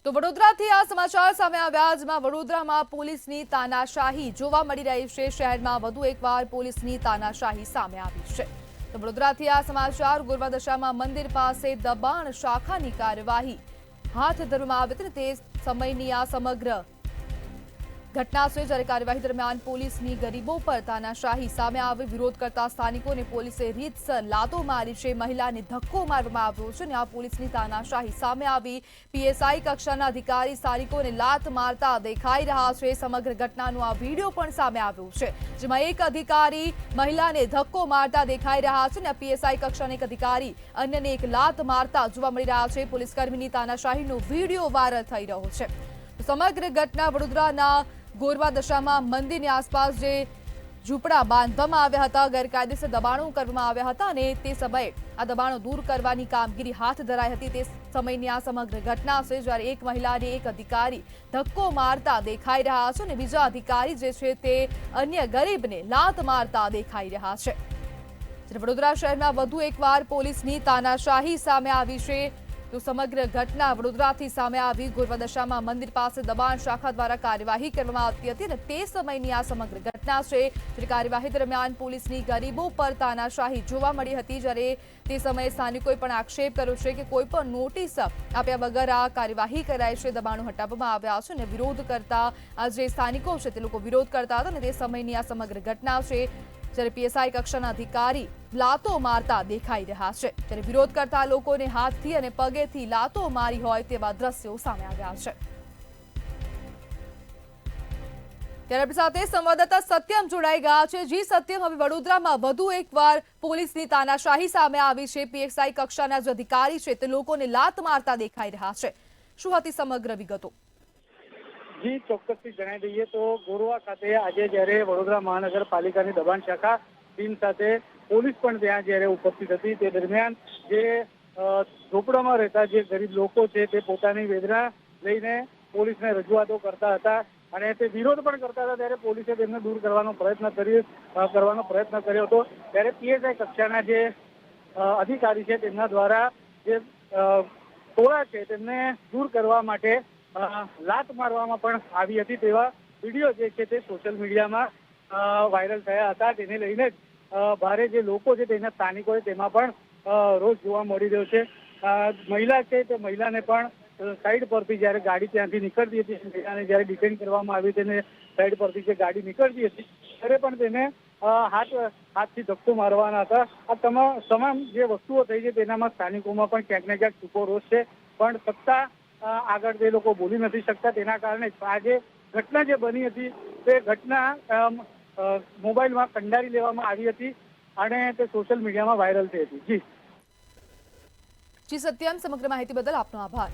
તો વડોદરાથી આ સમાચાર સામે આવ્યા જેમાં વડોદરામાં પોલીસની તાનાશાહી જોવા મળી રહી છે। શહેરમાં વધુ એકવાર પોલીસની તાનાશાહી સામે આવી છે। તો વડોદરાથી આ સમાચાર ગોરવા દશામાં મંદિર પાસે દબાણ શાખાની કાર્યવાહી હાથ ધરવામાં આવી હતી। તે સમયની આ સમગ્ર ઘટના છે જ્યારે કાર્યવાહી દરમિયાન પોલીસની ગરીબો પર તાનાશાહી સામે આવી। વિરોધ કરતા સ્થાનિકોને પોલીસે રીતસર લાતો મારી છે, મહિલાને ધક્કો મારવામાં આવ્યો છે અને આ પોલીસની તાનાશાહી સામે આવી। પીએસઆઈ કક્ષાના અધિકારી સ્થાનિકોને લાત મારતા દેખાઈ રહ્યા છે। સમગ્ર ઘટનાનો આ વિડીયો પણ સામે આવ્યો છે જેમાં એક અધિકારી મહિલાને ધક્કો મારતા દેખાઈ રહ્યા છે અને પીએસઆઈ કક્ષાના એક અધિકારી અન્યને એક લાત મારતા જોવા મળી રહ્યા છે। પોલીસકર્મીની તાનાશાહીનો વિડીયો વાયરલ થઈ રહ્યો છે। સમગ્ર ઘટના વડોદરાના ગોરવા દશામાં મંદિરની આસપાસ જે ઝૂંપડા બાંધવામાં આવ્યા હતા, ગેરકાયદેસર દબાણો કરવામાં આવ્યા હતા અને તે સમયે આ દબાણો દૂર કરવાની કામગીરી હાથ ધરાઈ હતી। તે સમયની આ સમગ્ર ઘટના છે જ્યારે એક મહિલાને એક અધિકારી ધક્કો મારતા દેખાઈ રહ્યા છે અને બીજા અધિકારી જે છે તે અન્ય ગરીબને લાત મારતા દેખાઈ રહ્યા છે। વડોદરા શહેરમાં વધુ એકવાર પોલીસની તાનાશાહી સામે આવી છે। તો સમગ્ર ઘટના વડોદરાથી સામે આવી। ગોરવા દશામાં મંદિર પાસે દબાણ શાખા દ્વારા કાર્યવાહી કરવામાં આવતી હતી અને તે સમયની આ સમગ્ર ઘટના છે જ્યારે કાર્યવાહી દરમિયાન પોલીસની ગરીબો પર તાનાશાહી જોવા મળી હતી। જ્યારે તે સમયે સ્થાનિકોએ પણ આક્ષેપ કર્યો છે કે કોઈ પણ નોટિસ આપ્યા વગર આ કાર્યવાહી કરાઈ છે, દબાણો હટાવવામાં આવ્યા છે અને વિરોધ કરતા આ જે સ્થાનિકો છે તે લોકો વિરોધ કરતા હતા અને તે સમયની આ સમગ્ર ઘટના છે જ્યારે પીએસઆઈ કક્ષાના અધિકારી લાતો મારતા દેખાઈ રહ્યા છે। ત્યારે વિરોધ કરતા લોકોને હાથથી અને પગેથી લાતો મારી હોય તેવા દ્રશ્યો સામે આવ્યા છે। ત્યારે આપણી સાથે સંવાદદાતા સત્યમ જોડાઈ ગયા છે। જી સત્યમ, હવે વડોદરામાં વધુ એકવાર પોલીસની તાનાશાહી સામે આવી છે। પીએસઆઈ કક્ષાના જે અધિકારી છે તે લોકોને લાત મારતા દેખાઈ રહ્યા છે। શું હતી સમગ્ર વિગતો? જી ચોક્કસથી જણાવી દઈએ તો ગોરવા ખાતે આજે જ્યારે વડોદરા મહાનગરપાલિકાની દબાણ શાખા ટીમ સાથે પોલીસ પણ ત્યાં જ્યારે ઉપસ્થિત હતી તે દરમિયાન જે ઝોપડામાં રહેતા જે ગરીબ લોકો છે તે પોતાની વેદના લઈને પોલીસને રજૂઆતો કરતા હતા અને તે વિરોધ પણ કરતા હતા ત્યારે પોલીસે તેમને દૂર કરવાનો પ્રયત્ન કર્યો હતો। ત્યારે પીએસઆઈ કક્ષાના જે અધિકારી છે તેમના દ્વારા જે ટોળા છે તેમને દૂર કરવા માટે લાત મારવામાં પણ આવી હતી તેવા વિડીયો જે છે તે સોશિયલ મીડિયામાં વાયરલ થયા હતા। તેને લઈને જ ભારે જે લોકો છે તેના સ્થાનિકો તેમાં પણ રોષ જોવા મળી રહ્યો છે। મહિલા છે તે મહિલાને પણ સાઈડ પરથી જ્યારે ગાડી ત્યાંથી નીકળતી હતી, મહિલાને જ્યારે ડિટેન કરવામાં આવી તેને સાઈડ પરથી જે ગાડી નીકળતી હતી ત્યારે પણ તેને હાથથી ધક્કો મારવાના હતા। આ તમામ જે વસ્તુઓ થઈ છે તેનામાં સ્થાનિકોમાં પણ ક્યાંક ને ક્યાંક છૂપો રોષ છે, પણ સત્તા આગળ તે લોકો બોલી નથી શકતા। તેના કારણે આ જે ઘટના જે બની હતી તે ઘટના મોબાઈલમાં કંડારી લેવામાં આવી હતી અને તે સોશિયલ મીડિયામાં વાયરલ થઈ હતી। જી સત્યમ, સમગ્ર માહિતી બદલ આપનો આભાર।